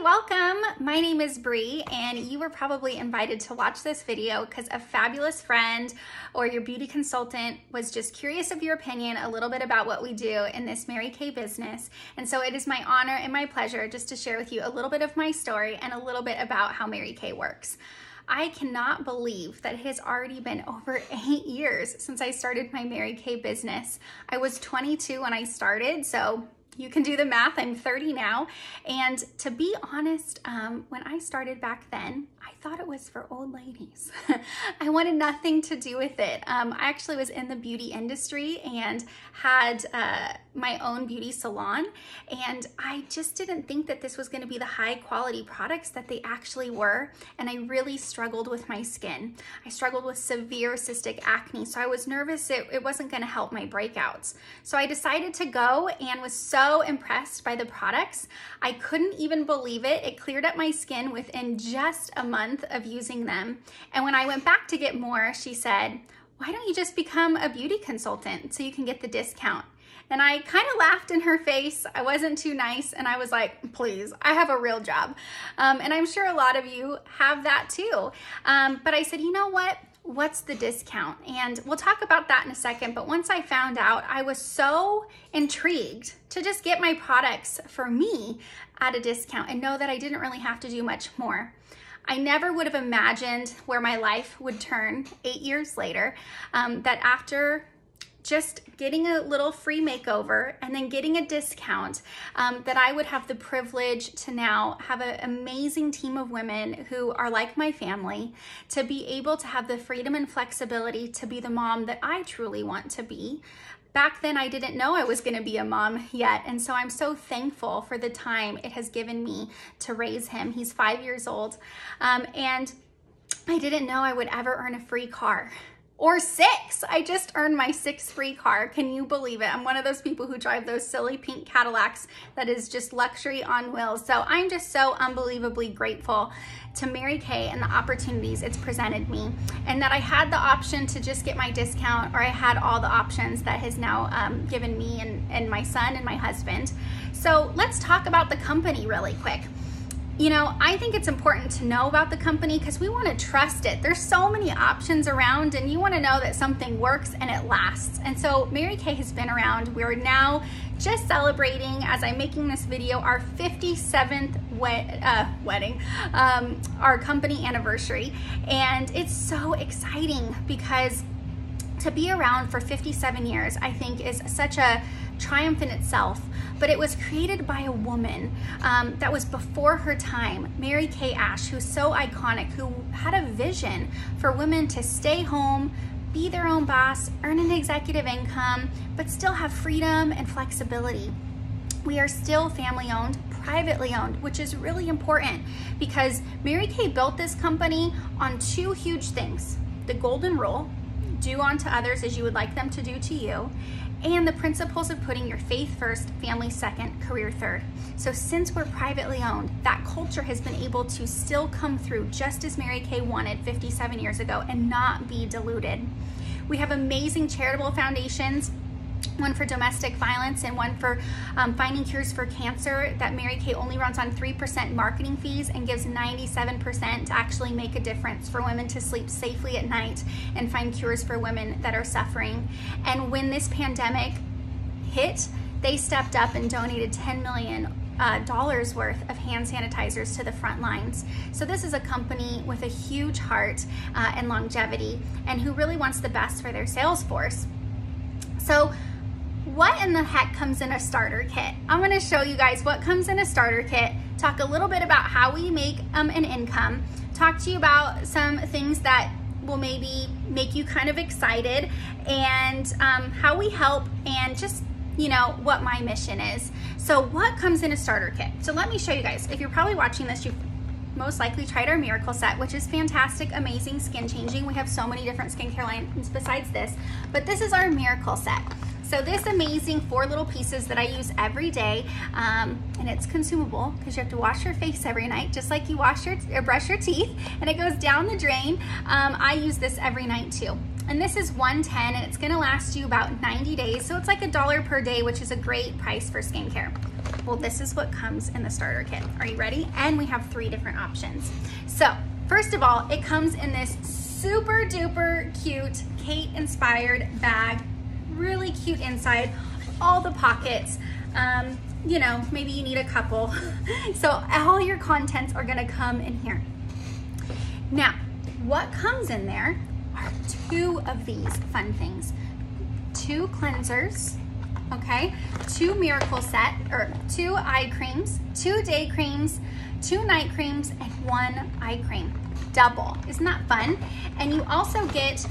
welcome. My name is Bree, and you were probably invited to watch this video because a fabulous friend or your beauty consultant was just curious of your opinion a little bit about what we do in this Mary Kay business. And so it is my honor and my pleasure just to share with you a little bit of my story and a little bit about how Mary Kay works. I cannot believe that it has already been over 8 years since I started my Mary Kay business. I was 22 when I started, so you can do the math. I'm 30 now. And to be honest, when I started back then, I thought it was for old ladies. I wanted nothing to do with it. I actually was in the beauty industry and had my own beauty salon. And I just didn't think that this was going to be the high quality products that they actually were. And I really struggled with my skin. I struggled with severe cystic acne. So I was nervous it wasn't going to help my breakouts. So I decided to go and was so impressed by the products. I couldn't even believe it. It cleared up my skin within just a month of using them. And when I went back to get more, she said, "Why don't you just become a beauty consultant so you can get the discount?" And I kind of laughed in her face. I wasn't too nice. And I was like, please, I have a real job. And I'm sure a lot of you have that too. But I said, you know what? What's the discount? And we'll talk about that in a second. But once I found out, I was so intrigued to just get my products for me at a discount and know that I didn't really have to do much more. I never would have imagined where my life would turn 8 years later, that after just getting a little free makeover and then getting a discount, that I would have the privilege to now have an amazing team of women who are like my family, to be able to have the freedom and flexibility to be the mom that I truly want to be. Back then, I didn't know I was going to be a mom yet, and so I'm so thankful for the time it has given me to raise him. He's 5 years old, and I didn't know I would ever earn a free car. Or 6. I just earned my 6th free car. Can you believe it? I'm one of those people who drive those silly pink Cadillacs that is just luxury on wheels. So I'm just so unbelievably grateful to Mary Kay and the opportunities it's presented me, and that I had the option to just get my discount, or I had all the options that has now given me and my son and my husband. So let's talk about the company really quick. You know, I think it's important to know about the company because we want to trust it. There's so many options around, and you want to know that something works and it lasts. And so Mary Kay has been around. We're now just celebrating, as I'm making this video, our 57th wedding, our company anniversary. And it's so exciting because to be around for 57 years, I think, is such a triumph in itself. But it was created by a woman that was before her time, Mary Kay Ash, who's so iconic, who had a vision for women to stay home, be their own boss, earn an executive income, but still have freedom and flexibility. We are still family owned, privately owned, which is really important because Mary Kay built this company on 2 huge things: the golden rule, do unto others as you would like them to do to you, and the principles of putting your faith first, family second, career third. So since we're privately owned, that culture has been able to still come through just as Mary Kay wanted 57 years ago and not be diluted. We have amazing charitable foundations, one for domestic violence and one for finding cures for cancer, that Mary Kay only runs on 3% marketing fees and gives 97% to actually make a difference for women to sleep safely at night and find cures for women that are suffering. And when this pandemic hit, they stepped up and donated $10 million worth of hand sanitizers to the front lines. So this is a company with a huge heart and longevity, and who really wants the best for their sales force. So what in the heck comes in a starter kit? I'm going to show you guys what comes in a starter kit, talk a little bit about how we make an income, talk to you about some things that will maybe make you kind of excited, and how we help, and just, you know, what my mission is. So what comes in a starter kit? So let me show you guys. If you're probably watching this, you've most likely tried our Miracle Set, which is fantastic, amazing, skin changing. We have so many different skincare lines besides this, but this is our Miracle Set. So this amazing 4 little pieces that I use every day, and it's consumable because you have to wash your face every night, just like you wash or brush your teeth, and it goes down the drain. I use this every night too. And this is $110, and it's gonna last you about 90 days. So it's like $1 per day, which is a great price for skincare. Well, this is what comes in the starter kit. Are you ready? And we have 3 different options. So first of all, it comes in this super duper cute Kate inspired bag, really cute inside, all the pockets. You know, maybe you need a couple. So all your contents are gonna come in here. Now, what comes in there are 2 of these fun things. 2 cleansers, okay? 2 miracle set, or 2 eye creams, 2 day creams, 2 night creams, and 1 eye cream. Double, isn't that fun? And you also get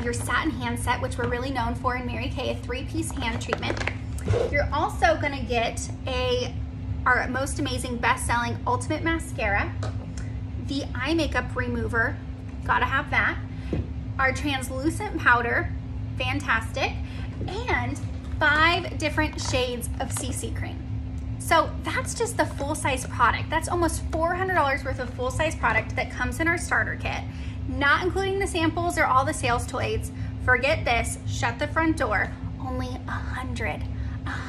your satin hand set, which we're really known for in Mary Kay, a 3-piece hand treatment. You're also gonna get our most amazing best-selling Ultimate Mascara, the eye makeup remover, gotta have that, our translucent powder, fantastic, and 5 different shades of CC cream. So that's just the full-size product. That's almost $400 worth of full-size product that comes in our starter kit, not including the samples or all the sales tool aids. Forget this, shut the front door, only $100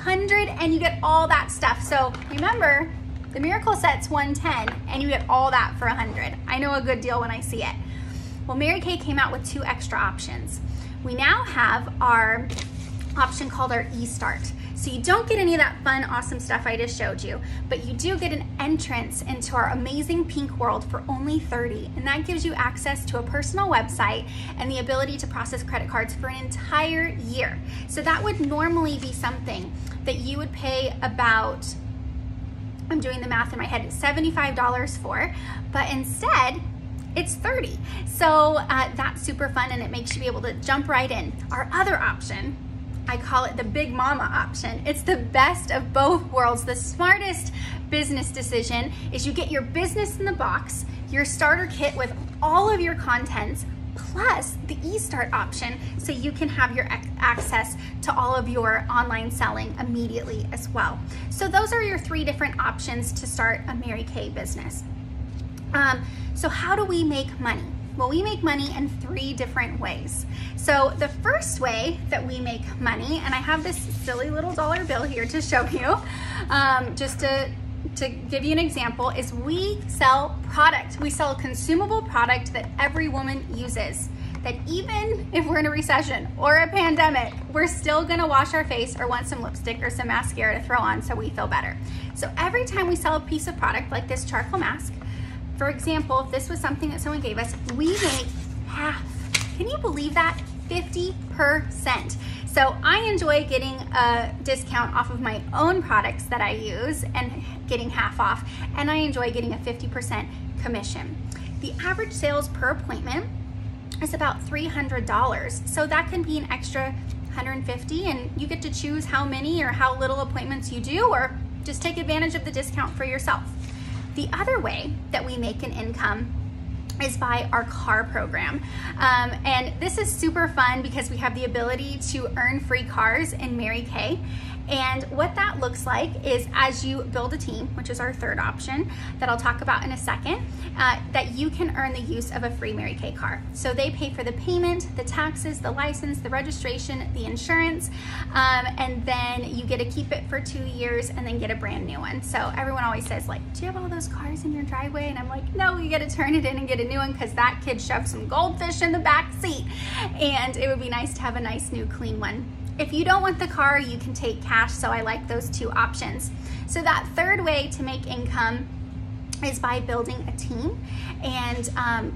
and you get all that stuff. So remember, the miracle set's $110 and you get all that for $100. I know a good deal when I see it. Well, Mary Kay came out with 2 extra options. We now have our option called our eStart. So you don't get any of that fun, awesome stuff I just showed you, but you do get an entrance into our amazing pink world for only $30, and that gives you access to a personal website and the ability to process credit cards for an entire year. So that would normally be something that you would pay about, I'm doing the math in my head, $75 for, but instead, it's $30. So that's super fun, and it makes you be able to jump right in. Our other option, I call it the big mama option. It's the best of both worlds. The smartest business decision is you get your business in the box, your starter kit with all of your contents, plus the eStart option, so you can have your access to all of your online selling immediately as well. So those are your 3 different options to start a Mary Kay business. So how do we make money? Well, we make money in 3 different ways. So the first way that we make money, and I have this silly little dollar bill here to show you, just to give you an example, is we sell product. We sell a consumable product that every woman uses, that even if we're in a recession or a pandemic, we're still gonna wash our face or want some lipstick or some mascara to throw on so we feel better. So every time we sell a piece of product like this charcoal mask, for example, if this was something that someone gave us, we make half. Can you believe that? 50%. So I enjoy getting a discount off of my own products that I use and getting half off, and I enjoy getting a 50% commission. The average sales per appointment is about $300. So that can be an extra $150, and you get to choose how many or how little appointments you do, or just take advantage of the discount for yourself. The other way that we make an income is by our car program. And this is super fun because we have the ability to earn free cars in Mary Kay. And what that looks like is, as you build a team, which is our 3rd option that I'll talk about in a second, that you can earn the use of a free Mary Kay car. So they pay for the payment, the taxes, the license, the registration, the insurance, and then you get to keep it for 2 years and then get a brand new one. So everyone always says, like, do you have all those cars in your driveway? And I'm like, no, you get to turn it in and get a new one, because that kid shoved some goldfish in the back seat, and it would be nice to have a nice new clean one. If you don't want the car, you can take cash, so I like those 2 options. So that 3rd way to make income is by building a team. And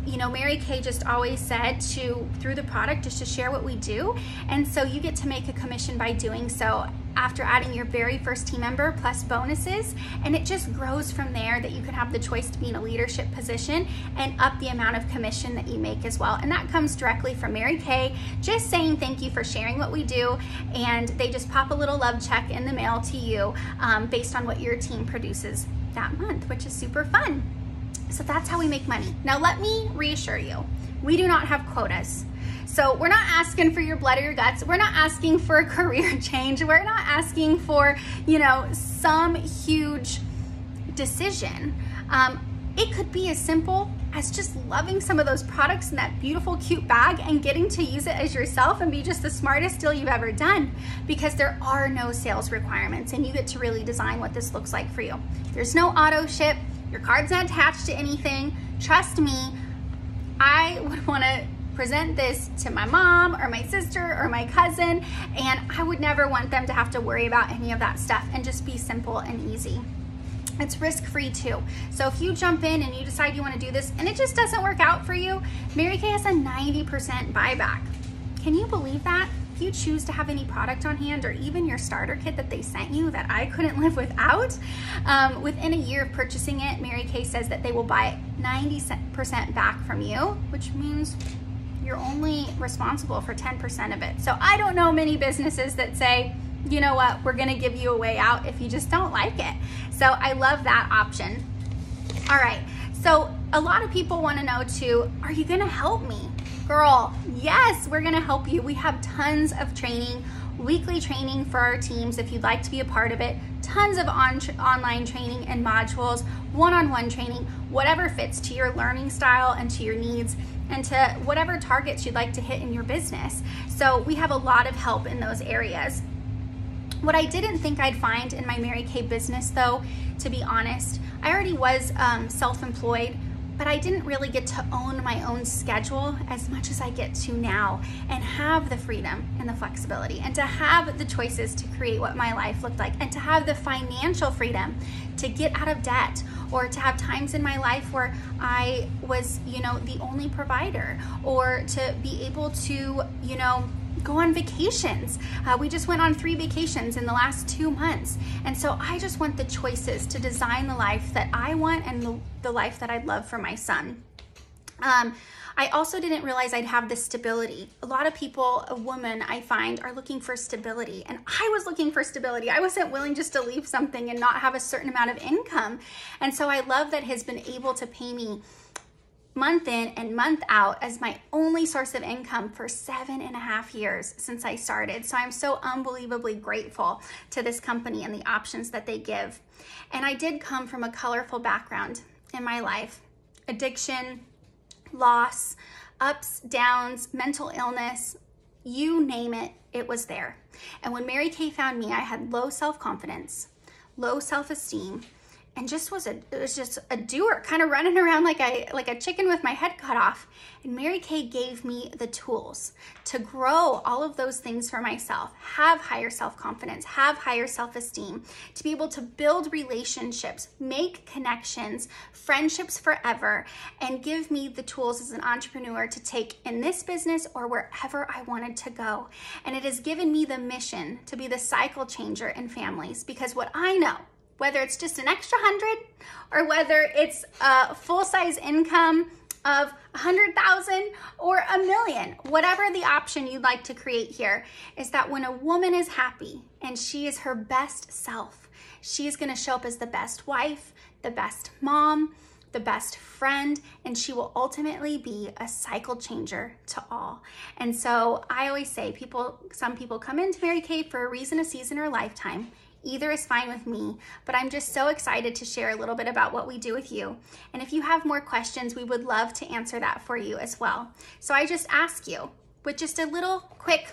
you know, Mary Kay just always said through the product, just to share what we do. And so you get to make a commission by doing so, after adding your very first team member plus bonuses, and it just grows from there, that you can have the choice to be in a leadership position and up the amount of commission that you make as well. And that comes directly from Mary Kay, just saying thank you for sharing what we do, and they just pop a little love check in the mail to you based on what your team produces that month, which is super fun. So that's how we make money. Now let me reassure you, we do not have quotas. So we're not asking for your blood or your guts. We're not asking for a career change. We're not asking for, you know, some huge decision. It could be as simple as just loving some of those products in that beautiful, cute bag and getting to use it as yourself and be just the smartest deal you've ever done, because there are no sales requirements and you get to really design what this looks like for you. There's no auto ship, your card's not attached to anything. Trust me, I would want to present this to my mom or my sister or my cousin, and I would never want them to have to worry about any of that stuff, and just be simple and easy. It's risk-free too. So if you jump in and you decide you want to do this and it just doesn't work out for you, Mary Kay has a 90% buyback. Can you believe that? If you choose to have any product on hand, or even your starter kit that they sent you that I couldn't live without, within a year of purchasing it, Mary Kay says that they will buy 90% back from you, which means you're only responsible for 10% of it. So I don't know many businesses that say, you know what, we're gonna give you a way out if you just don't like it. So I love that option. All right, so a lot of people wanna know too, are you gonna help me? Girl, yes, we're gonna help you. We have tons of training, weekly training for our teams if you'd like to be a part of it, tons of online training and modules, one-on-one training, whatever fits to your learning style and to your needs and to whatever targets you'd like to hit in your business. So we have a lot of help in those areas. What I didn't think I'd find in my Mary Kay business though, to be honest, I already was self-employed, but I didn't really get to own my own schedule as much as I get to now, and have the freedom and the flexibility, and to have the choices to create what my life looked like, and to have the financial freedom to get out of debt, or to have times in my life where I was, the only provider, or to be able to, go on vacations. We just went on 3 vacations in the last 2 months. And so I just want the choices to design the life that I want, and the life that I'd love for my son. I also didn't realize I'd have this stability. A lot of people, a woman I find, are looking for stability, and I was looking for stability. I wasn't willing just to leave something and not have a certain amount of income. And so I love that he's been able to pay me month in and month out as my only source of income for 7.5 years since I started. So I'm so unbelievably grateful to this company and the options that they give. And I did come from a colorful background in my life: addiction, loss, ups, downs, mental illness, you name it, it was there. And when Mary Kay found me, I had low self-confidence, low self-esteem, and it was just a doer, kind of running around like a chicken with my head cut off. And Mary Kay gave me the tools to grow all of those things for myself, have higher self-confidence, have higher self-esteem, to be able to build relationships, make connections, friendships forever, and give me the tools as an entrepreneur to take in this business or wherever I wanted to go. And it has given me the mission to be the cycle changer in families, because what I know, whether it's just an extra 100 or whether it's a full-size income of 100,000 or $1 million, whatever the option you'd like to create here, is that when a woman is happy and she is her best self, she is going to show up as the best wife, the best mom, the best friend, and she will ultimately be a cycle changer to all. And so I always say, some people come into Mary Kay for a reason, a season, or a lifetime. Either is fine with me, but I'm just so excited to share a little bit about what we do with you. And if you have more questions, we would love to answer that for you as well. So I just ask you, with just a little quick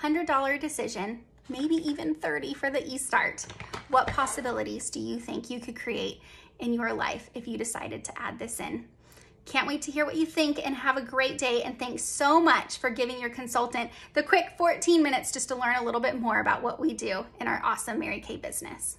$100 decision, maybe even 30 for the e-start, what possibilities do you think you could create in your life if you decided to add this in? Can't wait to hear what you think, and have a great day. And thanks so much for giving your consultant the quick 14 minutes just to learn a little bit more about what we do in our awesome Mary Kay business.